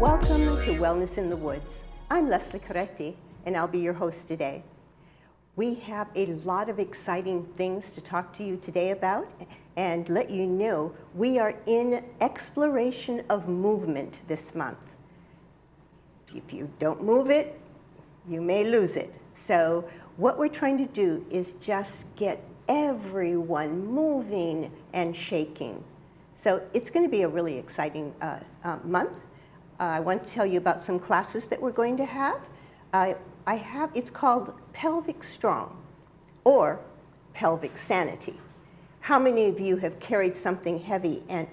Welcome to Wellness in the Woods. I'm Leslie Coretti, and I'll be your host today. We have a lot of exciting things to talk to you today about and let you know we are in exploration of movement this month. If you don't move it, you may lose it. So what we're trying to do is just get everyone moving and shaking. So it's going to be a really exciting month. I want to tell you about some classes that we're going to have. It's called Pelvic Strong or Pelvic Sanity. How many of you have carried something heavy and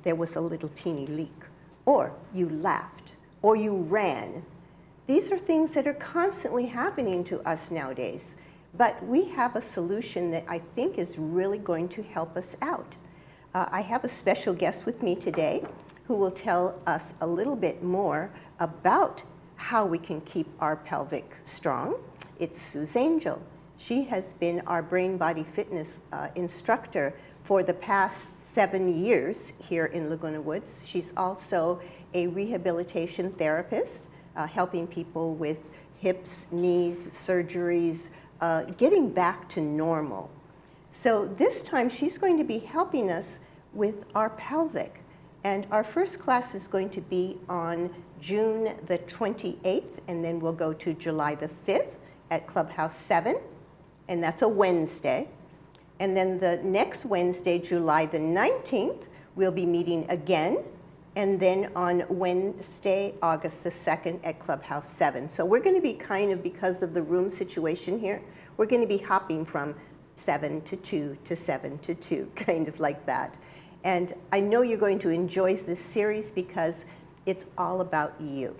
there was a little teeny leak? Or you laughed, or you ran. These are things that are constantly happening to us nowadays, but we have a solution that I think is really going to help us out. I have a special guest with me today who will tell us a little bit more about how we can keep our pelvic strong. It's Suze Angel. She has been our brain body fitness instructor for the past 7 years here in Laguna Woods. She's also a rehabilitation therapist, helping people with hips, knees, surgeries, getting back to normal. So this time she's going to be helping us with our pelvic. And our first class is going to be on June the 28th, and then we'll go to July the 5th at Clubhouse 7, and that's a Wednesday. And then the next Wednesday, July the 19th, we'll be meeting again, and then on Wednesday, August the 2nd at Clubhouse 7. So we're going to be kind of, because of the room situation here, we're going to be hopping from 7 to 2 to 7 to 2, kind of like that. And I know you're going to enjoy this series because it's all about you.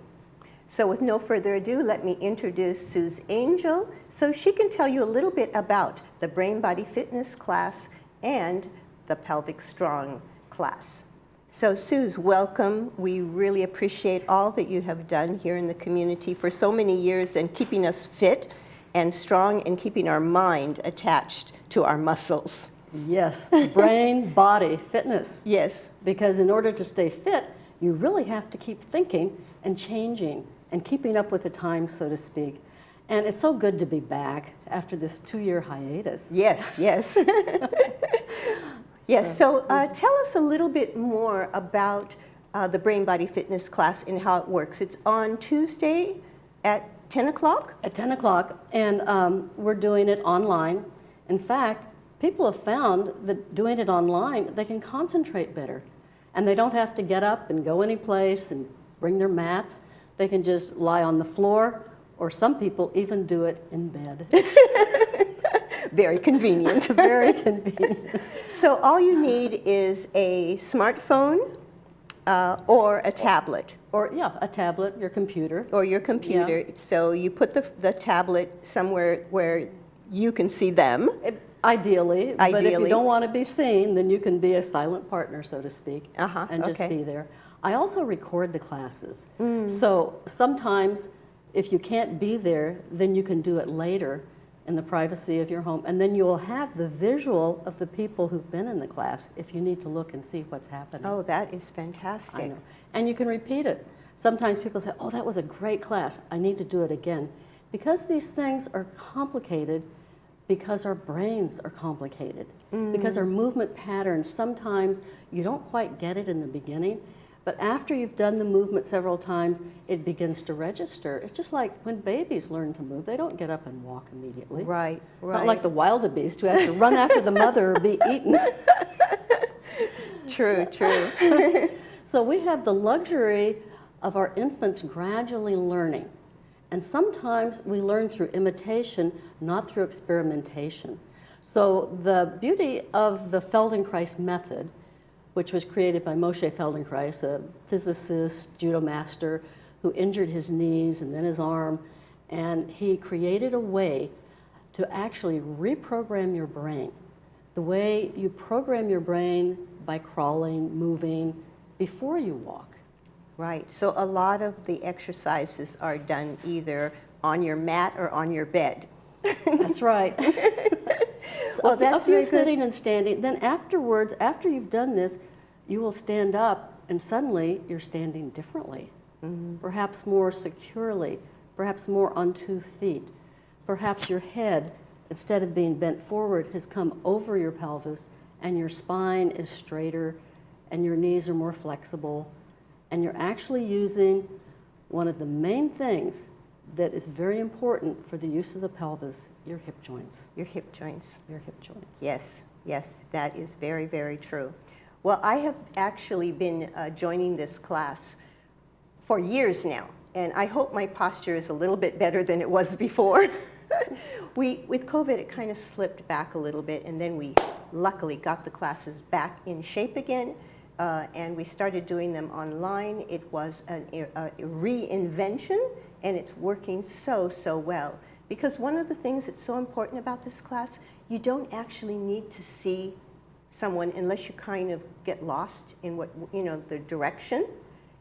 So with no further ado, let me introduce Suze Angel so she can tell you a little bit about the Brain Body Fitness class and the Pelvic Strong class. So Suze, welcome. We really appreciate all that you have done here in the community for so many years and keeping us fit and strong and keeping our mind attached to our muscles. Yes, brain, body, fitness. Yes. Because in order to stay fit, you really have to keep thinking and changing and keeping up with the times, so to speak. And it's so good to be back after this 2-year hiatus. Yes, yes. Yes, so tell us a little bit more about the Brain Body Fitness class and how it works. It's on Tuesday at 10 o'clock? At 10 o'clock, and we're doing it online. In fact, people have found that doing it online, they can concentrate better. And they don't have to get up and go any place and bring their mats. They can just lie on the floor, or some people even do it in bed. Very convenient. Very convenient. So all you need is a smartphone or a tablet. Or, yeah, a tablet, your computer. Or your computer. Yeah. So you put the tablet somewhere where you can see them. Ideally, but if you don't want to be seen, then you can be a silent partner, so to speak, and just be there. I also record the classes. So sometimes if you can't be there, then you can do it later in the privacy of your home, and then you'll have the visual of the people who've been in the class if you need to look and see what's happening. Oh, that is fantastic. I know. And you can repeat it. Sometimes people say, oh, that was a great class, I need to do it again. Because these things are complicated, because our brains are complicated, because our movement patterns, sometimes you don't quite get it in the beginning, but after you've done the movement several times, it begins to register. It's just like when babies learn to move, they don't get up and walk immediately. Right, right. Not like the wildebeest who has to run after the mother or be eaten. True, true. So we have the luxury of our infants gradually learning. And sometimes we learn through imitation, not through experimentation. So the beauty of the Feldenkrais method which was created by Moshe Feldenkrais, a physicist, judo master, who injured his knees and then his arm. And he created a way to actually reprogram your brain. The way you program your brain by crawling, moving, before you walk. Right. So a lot of the exercises are done either on your mat or on your bed. That's right. Well, that's if you're very good. sitting and standing, then afterwards, after you've done this, you will stand up and suddenly you're standing differently. Perhaps more securely, perhaps more on 2 feet. Perhaps your head, instead of being bent forward, has come over your pelvis and your spine is straighter and your knees are more flexible. And you're actually using one of the main things that is very important for the use of the pelvis, your hip joints. Your hip joints. Your hip joints. Yes, yes, that is very, very true. Well, I have actually been joining this class for years now, and I hope my posture is a little bit better than it was before. With COVID, it kind of slipped back a little bit, and then we luckily got the classes back in shape again, and we started doing them online. It was a reinvention, and it's working so, so well. Because one of the things that's so important about this class, you don't actually need to see someone unless you kind of get lost in what, the direction,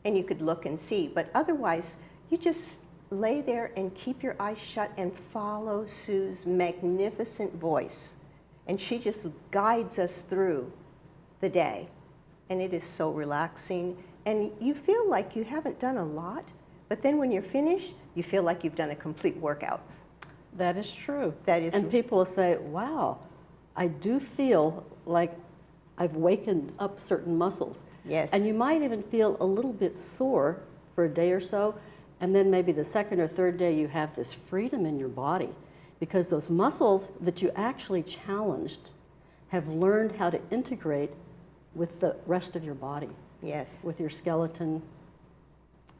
and you could look and see. But otherwise, you just lay there and keep your eyes shut and follow Sue's magnificent voice. And she just guides us through the day. And it is so relaxing. And you feel like you haven't done a lot, but then when you're finished, you feel like you've done a complete workout. That is true. That is. And people will say, wow, I do feel like I've wakened up certain muscles. Yes. And you might even feel a little bit sore for a day or so, and then maybe the second or third day you have this freedom in your body because those muscles that you actually challenged have learned how to integrate with the rest of your body. Yes. With your skeleton,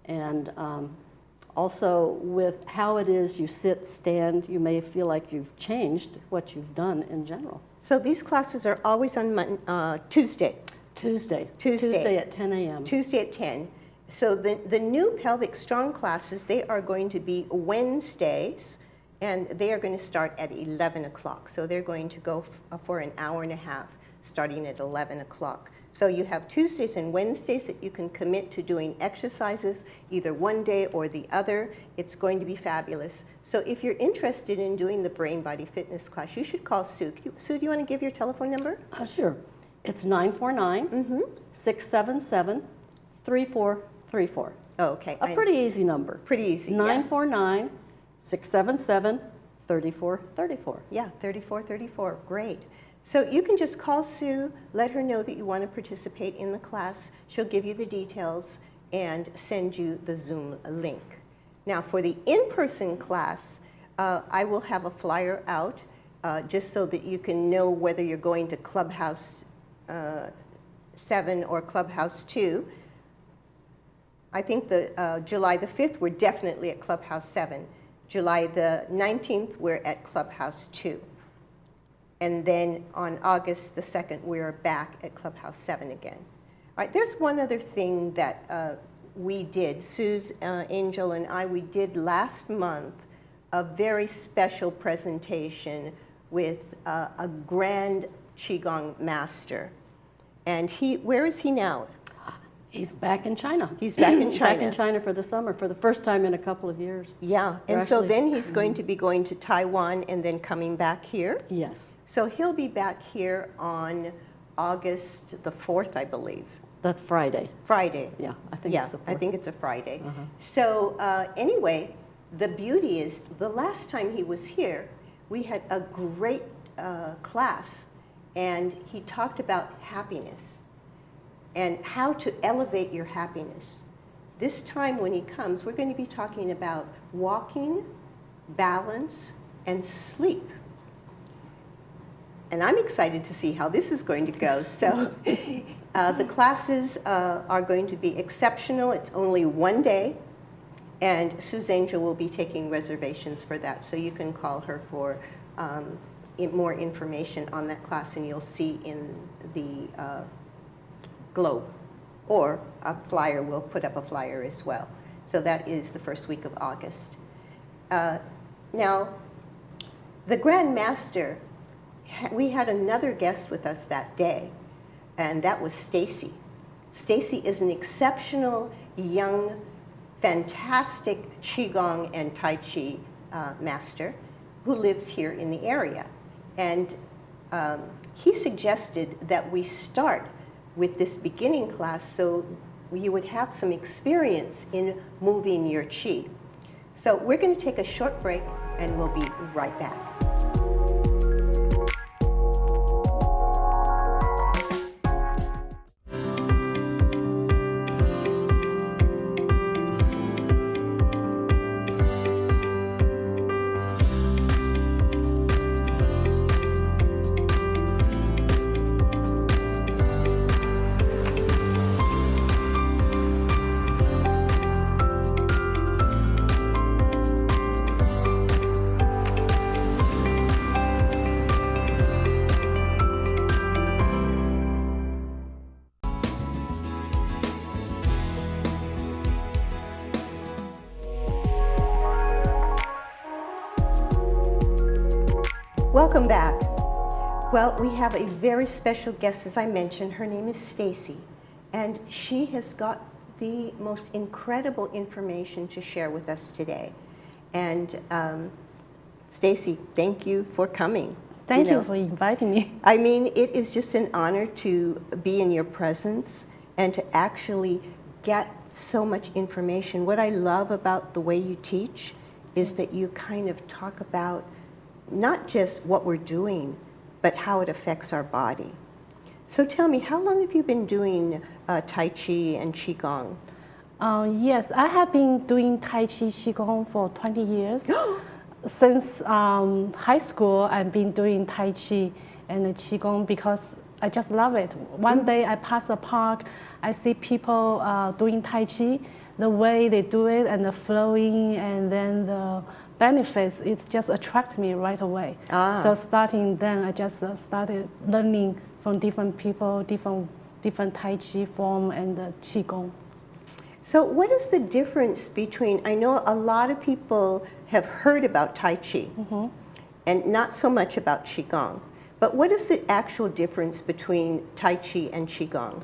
and also with how it is you sit, stand. You may feel like you've changed what you've done in general. So these classes are always on Tuesday. Tuesday at 10 a.m. Tuesday at 10. So the new pelvic strong classes, they are going to be Wednesdays, and they are going to start at 11 o'clock. So they're going to go for an hour and a half, starting at 11 o'clock. So you have Tuesdays and Wednesdays that you can commit to doing exercises, either one day or the other. It's going to be fabulous. So if you're interested in doing the Brain Body Fitness class, you should call Sue. Sue, do you want to give your telephone number? Sure. It's 949-677-3434. Oh, okay. A pretty easy number. Pretty easy. 949-677-3434. Yeah, 3434. Great. So you can just call Sue, let her know that you want to participate in the class. She'll give you the details and send you the Zoom link. Now, for the in-person class, I will have a flyer out just so that you can know whether you're going to Clubhouse 7 or Clubhouse 2. I think the July the 5th, we're definitely at Clubhouse 7. July the 19th, we're at Clubhouse 2. And then on August the 2nd, we're back at Clubhouse 7 again. All right, there's one other thing that we did, Sue's, Angel, and I, we did last month a very special presentation with a grand Qigong master. And where is he now? He's back in China. He's back in China. Back in China for the summer, for the first time in a couple of years. Yeah, and so then he's going to be going to Taiwan and then coming back here. Yes. So he'll be back here on August the 4th, I believe. That Friday. Friday. Yeah, I think Yeah, it's the 4th. I think it's a Friday. So anyway, the beauty is the last time he was here, we had a great class, and he talked about happiness and how to elevate your happiness. This time when he comes, we're going to be talking about walking, balance, and sleep. And I'm excited to see how this is going to go. So the classes are going to be exceptional. It's only one day. And Sue's Angel will be taking reservations for that. So you can call her for more information on that class. And you'll see in the globe, or a flyer. We'll put up a flyer as well. So that is the first week of August. Now, the Grand Master, we had another guest with us that day, and that was Stacy. Stacy is an exceptional, young, fantastic Qigong and Tai Chi master who lives here in the area. And he suggested that we start with this beginning class so you would have some experience in moving your Qi. So we're going to take a short break and we'll be right back. Welcome back. Well, we have a very special guest, as I mentioned. Her name is Stacy, and she has got the most incredible information to share with us today. And Stacy, thank you for coming. Thank you for inviting me. I mean, it is just an honor to be in your presence and to actually get so much information. What I love about the way you teach is that you kind of talk about not just what we're doing, but how it affects our body. So tell me, how long have you been doing Tai Chi and Qigong? Yes, I have been doing Tai Chi Qigong for 20 years. Since high school, I've been doing Tai Chi and Qigong because I just love it. One day I pass a park, I see people doing Tai Chi, the way they do it and the flowing and then the benefits, it just attracted me right away. So starting then, I just started learning from different people, different Tai Chi form and Qigong. So what is the difference between, I know a lot of people have heard about Tai Chi and not so much about Qigong, but what is the actual difference between Tai Chi and Qigong?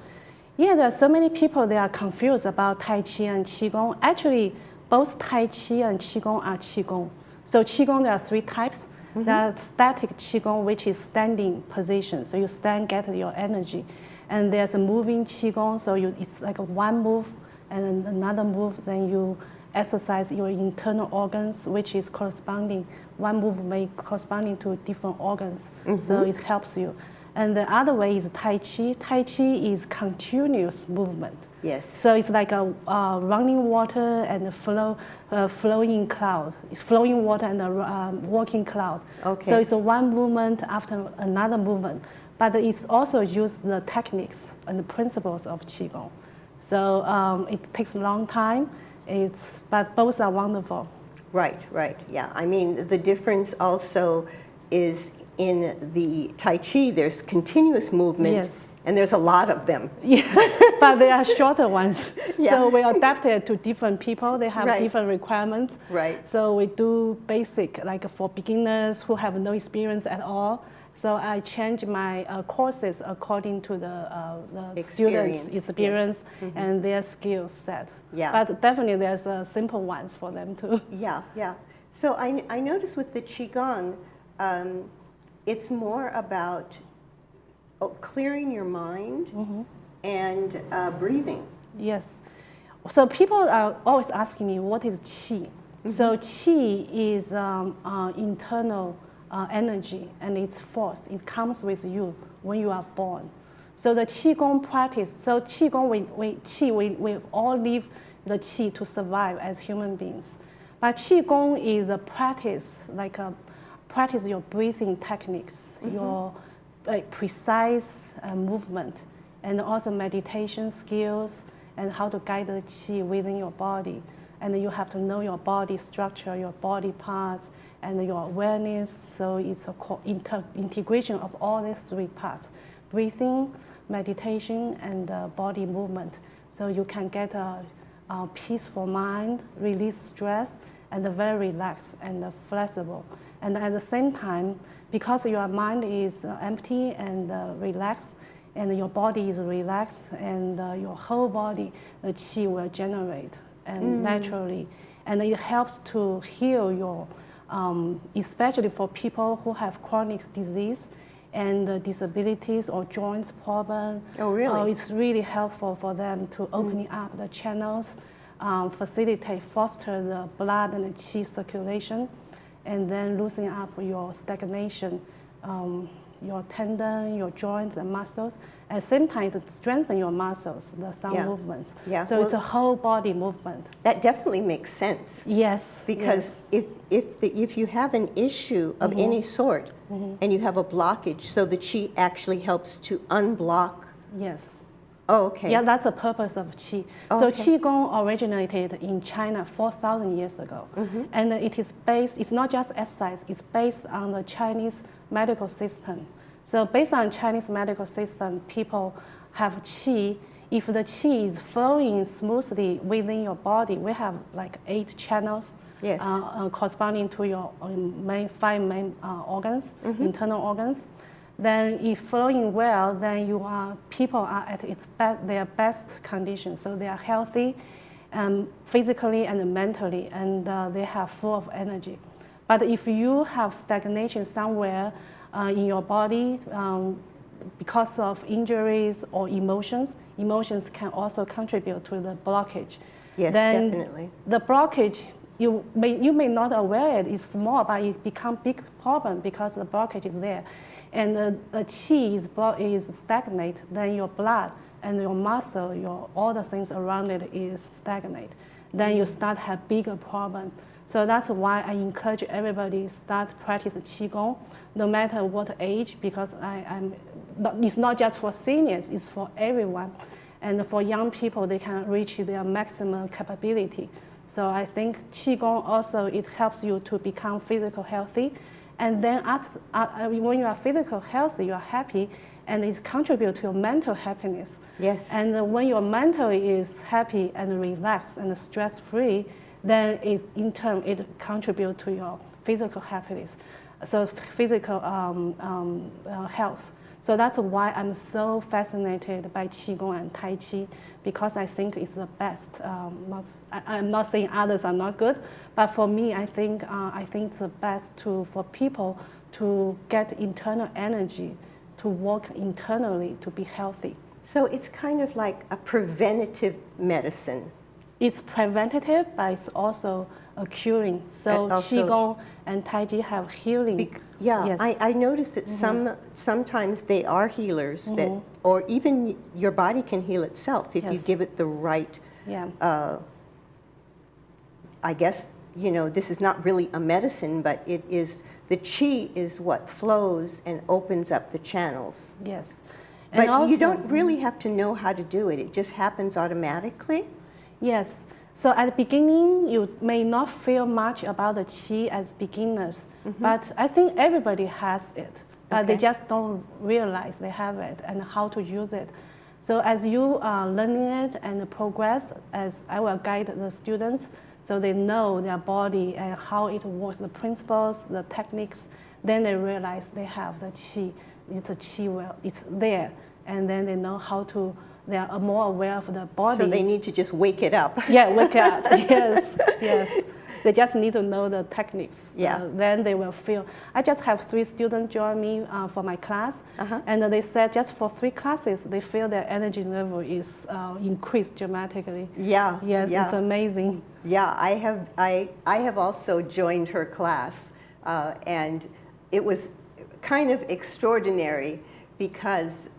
Yeah, there are so many people that are confused about Tai Chi and Qigong. Actually, both Tai Chi and Qigong are Qigong. So Qigong, there are three types. There's static Qigong, which is standing position. So you stand, get your energy. And there's a moving Qigong, so it's like a one move and another move, then you exercise your internal organs, which is corresponding, one move may corresponding to different organs. So it helps you. And the other way is Tai Chi. Tai Chi is continuous movement. Yes. So it's like a running water and a flowing cloud. It's flowing water and a walking cloud. Okay. So it's a one movement after another movement. But it's also use the techniques and the principles of Qigong. So it takes a long time, but both are wonderful. Right, right, yeah. I mean, the difference also is in the Tai Chi, there's continuous movement, Yes. and there's a lot of them. Yes, but they are shorter ones. Yeah. So we adapt it to different people. They have Right. different requirements. Right. So we do basic, like for beginners who have no experience at all. So I change my courses according to the students' experience and their skill set. Yeah. But definitely there's simple ones for them too. Yeah, yeah. So I noticed with the Qigong, it's more about clearing your mind and breathing. Yes. So people are always asking me, what is Qi? So Qi is internal energy and it's force. It comes with you when you are born. So the Qigong practice, so Qigong, we all need the Qi to survive as human beings. But Qigong is a practice, practice your breathing techniques, your precise movement, and also meditation skills, and how to guide the Qi within your body. And you have to know your body structure, your body parts, and your awareness. So it's a integration of all these three parts. breathing, meditation, and body movement. So you can get a peaceful mind, release stress, and very relaxed and flexible. And at the same time, because your mind is empty and relaxed, and your body is relaxed, and your whole body, the qi will generate and naturally. And it helps to heal your, especially for people who have chronic disease and disabilities or joints problem. Oh, really? It's really helpful for them to opening up the channels, facilitate, foster the blood and the qi circulation, and then loosening up your stagnation, your tendon, your joints and muscles. At the same time, to strengthen your muscles, the some movements. Yeah. So it's a whole body movement. That definitely makes sense. Yes. Because if you have an issue of any sort and you have a blockage, so the qi actually helps to unblock. Yes. Oh, okay. Yeah, that's the purpose of qi. Oh, so okay. qigong originated in China 4,000 years ago, and it is based. It's not just exercise. It's based on the Chinese medical system. So based on Chinese medical system, people have qi. If the qi is flowing smoothly within your body, we have like 8 channels. Yes. Corresponding to your five main organs, internal organs. Then if flowing well, then people are at their best condition. So they are healthy, physically and mentally, and they have full of energy. But if you have stagnation somewhere in your body because of injuries or emotions can also contribute to the blockage. Yes, then definitely. The blockage, you may not aware it is small, but it become big problem because the blockage is there. And the qi is stagnate, then your blood and your muscle, all the things around it is stagnate. Then you start have bigger problem. So that's why I encourage everybody start practice qigong, no matter what age, because it's not just for seniors, it's for everyone. And for young people, they can reach their maximum capability. So I think qigong also, it helps you to become physical healthy. And then when you are physical healthy, you are happy, and it contributes to your mental happiness. Yes. And when your mental is happy and relaxed and stress-free, then in turn it contributes to your physical happiness, so physical health. So that's why I'm so fascinated by qigong and tai chi, because I think it's the best. I'm not saying others are not good, but for me, I think it's the best for people to get internal energy, to work internally, to be healthy. So it's kind of like a preventative medicine. It's preventative, but it's also a curing. So qigong and tai chi have healing. Yeah, yes. I noticed that sometimes they are healers, that, or even your body can heal itself if you give it the right. Yeah. I guess this is not really a medicine, but it is. The qi is what flows and opens up the channels. Yes. But And you don't really have to know how to do it. It just happens automatically. Yes. So at the beginning, you may not feel much about the qi as beginners, but I think everybody has it, but they just don't realize they have it and how to use it. So as you are learning it and progress, as I will guide the students, so they know their body and how it works, the principles, the techniques, then they realize they have the qi. It's a qi well, it's there, and then they know how to. They are more aware of the body. So they need to just wake it up. Yeah, wake up. Yes, yes. They just need to know the techniques. Yeah. Then they will feel. I just have 3 students join me for my class, and they said just for 3 classes, they feel their energy level is increased dramatically. Yeah. Yes, yeah. it's amazing. Yeah, I have also joined her class, and it was kind of extraordinary because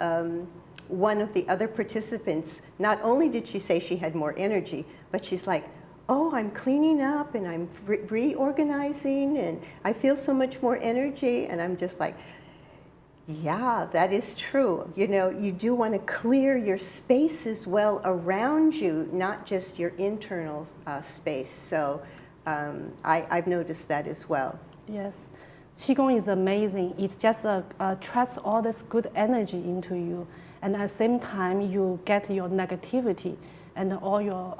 one of the other participants, not only did she say she had more energy, but she's like, oh, I'm cleaning up and I'm reorganizing and I feel so much more energy. And I'm just like, yeah, that is true. You do want to clear your space as well around you, not just your internal space. So I've noticed that as well. Yes. Qigong is amazing. It just attracts all this good energy into you. And at the same time, you get your negativity and all your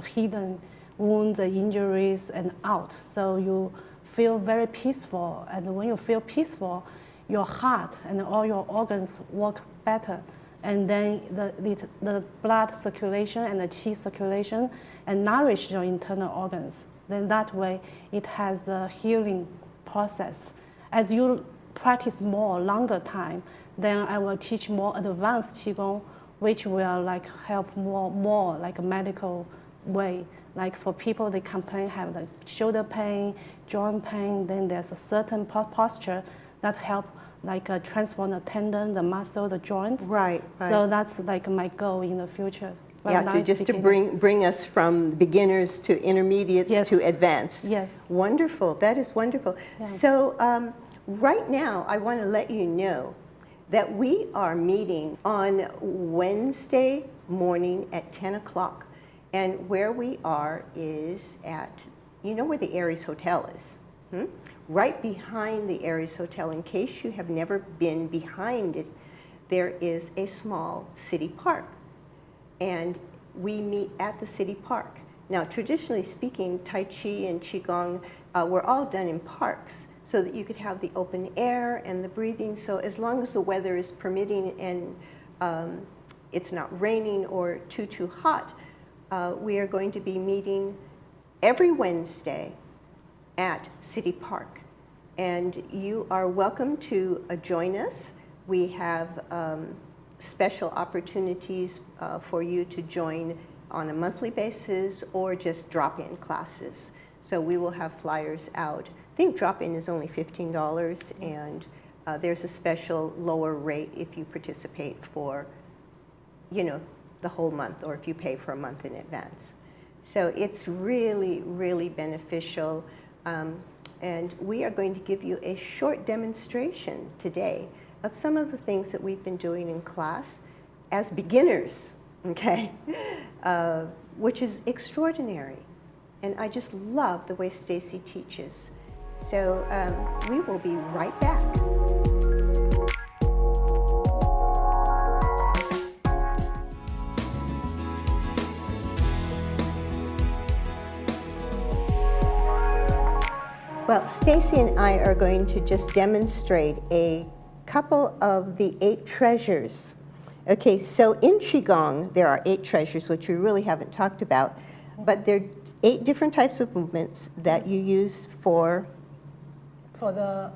hidden wounds and injuries and out. So you feel very peaceful. And when you feel peaceful, your heart and all your organs work better. And then the blood circulation and the qi circulation and nourish your internal organs. Then that way, it has the healing process. As you practice more, longer time, then I will teach more advanced Qigong, which will like help more like a medical way. Like for people, they complain, have the shoulder pain, joint pain, then there's a certain posture that help like transform the tendon, the muscle, the joint. Right. So that's like my goal in the future. Yeah, to bring us from beginners to intermediates Yes. to advanced. Yes. Wonderful. That is wonderful. Yeah. So right now, I want to let you know that we are meeting on Wednesday morning at 10 o'clock. And where we are is at, you know where the Aries Hotel is? Right behind the Aries Hotel. In case you have never been behind it, there is a small city park. And we meet at the city park. Now, traditionally speaking, Tai Chi and Qigong were all done in parks so that you could have the open air and the breathing. So as long as the weather is permitting and it's not raining or too hot, we are going to be meeting every Wednesday at City Park. And you are welcome to join us. We have special opportunities for you to join on a monthly basis or just drop-in classes. So we will have flyers out. I think drop-in is only $15, and there's a special lower rate if you participate for, you know, the whole month, or if you pay for a month in advance. So it's really, really beneficial. And we are going to give you a short demonstration today of some of the things that we've been doing in class as beginners, okay? Which is extraordinary. And I just love the way Stacy teaches. So we will be right back. Well, Stacy and I are going to just demonstrate a couple of the 8 treasures. Okay, so in Qigong, there are 8 treasures, which we really haven't talked about, but there are 8 different types of movements that you use for the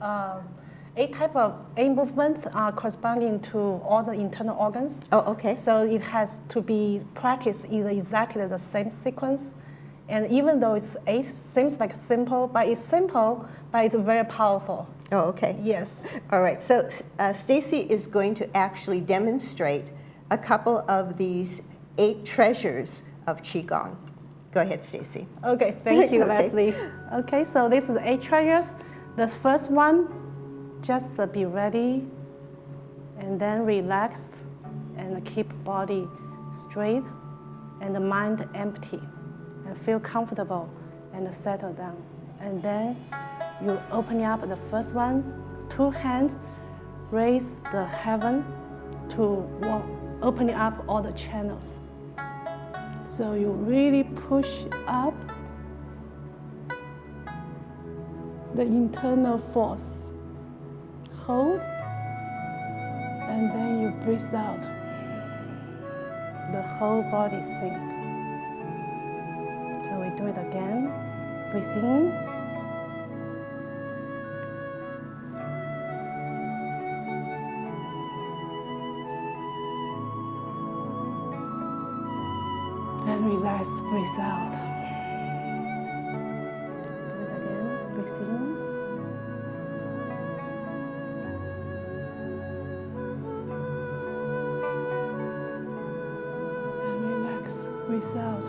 8 movements are corresponding to all the internal organs. Oh, okay. So it has to be practiced in exactly the same sequence. And even though it's 8, seems like simple, but it's very powerful. Oh, okay. Yes. All right, so Stacy is going to actually demonstrate a couple of these 8 treasures of Qigong. Go ahead, Stacy. Okay, thank you, Okay. Leslie. Okay, so this is the 8 treasures. The first one, just be ready and then relaxed and keep body straight and the mind empty and feel comfortable and settle down. And then you open up the first one, 2 hands, raise the heaven to open up all the channels. So you really push up the internal force. Hold, and then you breathe out. The whole body sink. So we do it again. Breathe in. And relax, breathe out. Do it again, breathe in. And relax, breathe out.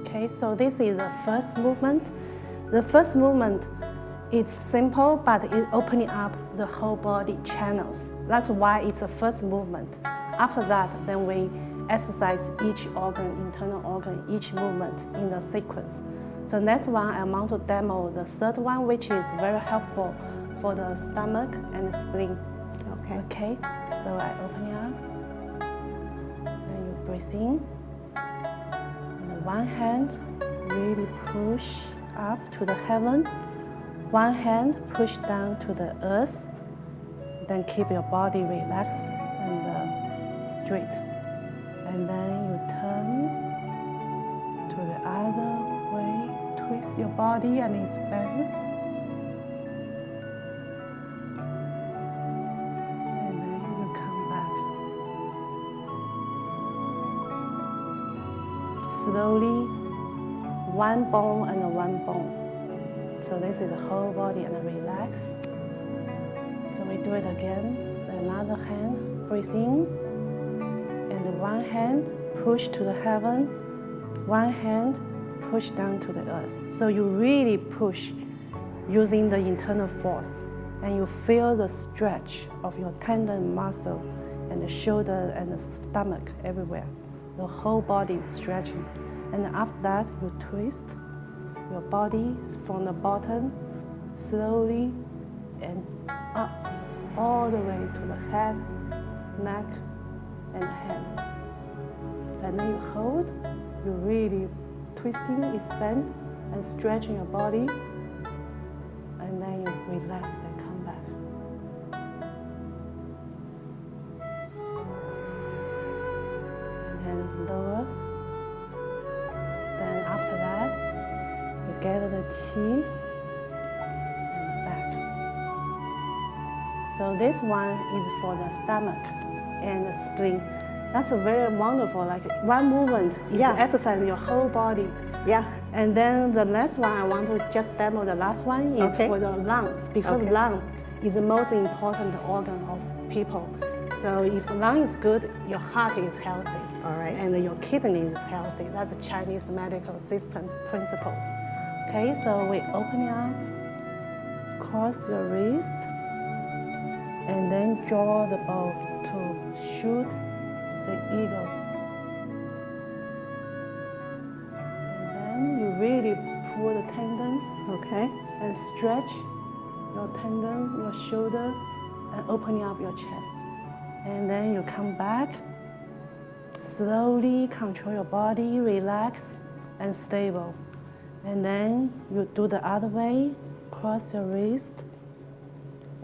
Okay, so this is the first movement. The first movement is simple, but it's opening up the whole body channels. That's why it's the first movement. After that, then we exercise each organ, internal organ, each movement in the sequence. So next one, I want to demo the third one, which is very helpful for the stomach and the spleen. Okay. Okay, so I open it up, and you breathe in. And one hand really push up to the heaven. One hand push down to the earth. Then keep your body relaxed and straight. And then you turn to the other way, twist your body and expand. And then you come back. Slowly, one bone and one bone. So this is the whole body and relax. So we do it again. Another hand, breathe in. And one hand push to the heaven. One hand push down to the earth. So you really push using the internal force. And you feel the stretch of your tendon, muscle, and the shoulder and the stomach everywhere. The whole body is stretching. And after that, you twist your body from the bottom slowly and up all the way to the head, neck, and hand. And then you hold, you really twisting, expand, and stretching your body. And then you relax and come back. And then lower. Then after that, you gather the qi and back. So this one is for the stomach and the spleen. That's a very wonderful, like one movement is exercising your whole body. Yeah. And then the next one, I want to just demo the last one is for the lungs, because lung is the most important organ of people. So if lung is good, your heart is healthy. All right. And your kidney is healthy. That's the Chinese medical system principles. Okay, so we open it up, cross your wrist, and then draw the bow to shoot the eagle. And then you really pull the tendon and stretch your tendon, your shoulder, and opening up your chest. And then you come back, slowly control your body, relax and stable. And then you do the other way, cross your wrist,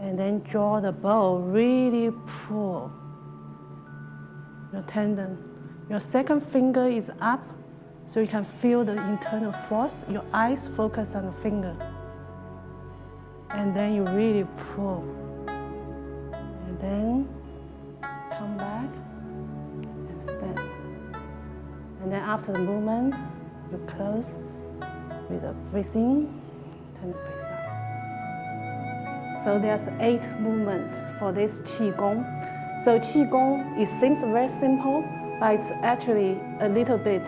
and then draw the bow, really pull your tendon. Your second finger is up, so you can feel the internal force. Your eyes focus on the finger. And then you really pull. And then come back and stand. And then after the movement, you close with a breath in and breathe out. So there's 8 movements for this Qigong. So Qigong, it seems very simple, but it's actually a little bit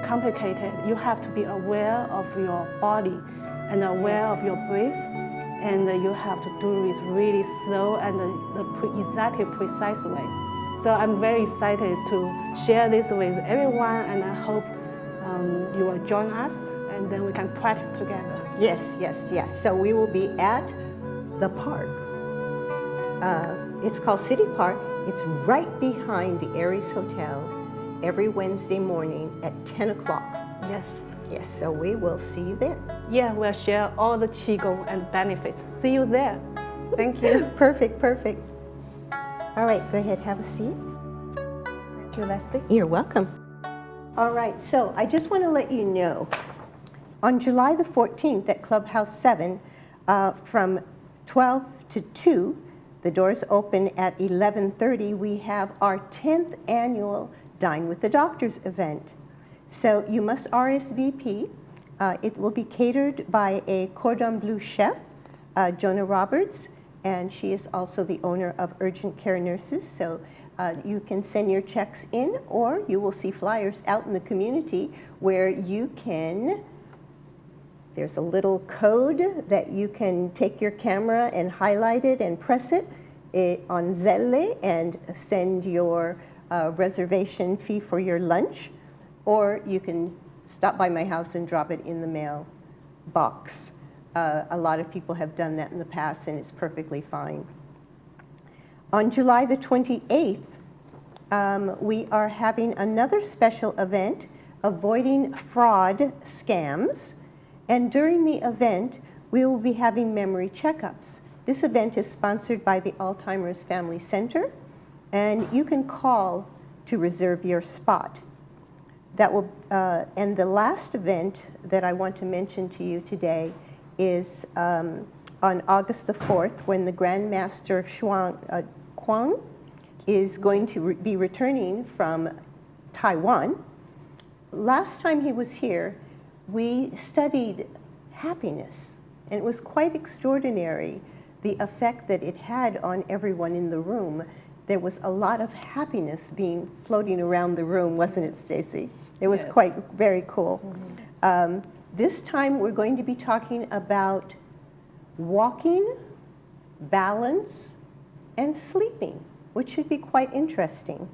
complicated. You have to be aware of your body and aware of your breath, and you have to do it really slow and exactly precise way. So I'm very excited to share this with everyone, and I hope you will join us, and then we can practice together. Yes, yes, yes. So we will be at the park. It's called City Park. It's right behind the Aries Hotel every Wednesday morning at 10 o'clock. Yes. Yes, so we will see you there. Yeah, we'll share all the Qigong and benefits. See you there. Thank you. Perfect, perfect. All right, go ahead, have a seat. Thank you, Leslie. You're welcome. All right, so I just want to let you know, on July the 14th at Clubhouse 7, from 12 to 2, the doors open at 11:30, we have our 10th annual Dine with the Doctors event. So you must RSVP. It will be catered by a cordon bleu chef, Jonah Roberts, and she is also the owner of Urgent Care Nurses. So you can send your checks in, or you will see flyers out in the community where you can, there's a little code that you can take your camera and highlight it and press it on Zelle and send your reservation fee for your lunch, or you can stop by my house and drop it in the mail box. A lot of people have done that in the past, and it's perfectly fine. On July the 28th, we are having another special event, Avoiding Fraud Scams. And during the event, we will be having memory checkups. This event is sponsored by the Alzheimer's Family Center, and you can call to reserve your spot. That will, and the last event that I want to mention to you today is on August the 4th, when the Grand Master Kwang is going to be returning from Taiwan. Last time he was here, we studied happiness, and it was quite extraordinary, the effect that it had on everyone in the room. There was a lot of happiness being floating around the room, wasn't it, Stacy? It was Yes. quite very cool. This time we're going to be talking about walking, balance, and sleeping, which should be quite interesting.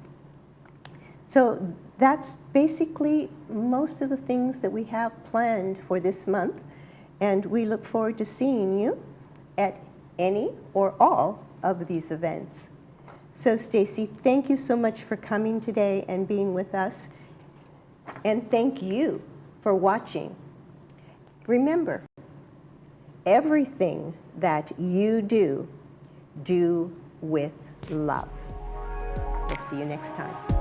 So that's basically most of the things that we have planned for this month, and we look forward to seeing you at any or all of these events. So Stacy, thank you so much for coming today and being with us, and thank you for watching. Remember, everything that you do, do with love. We'll see you next time.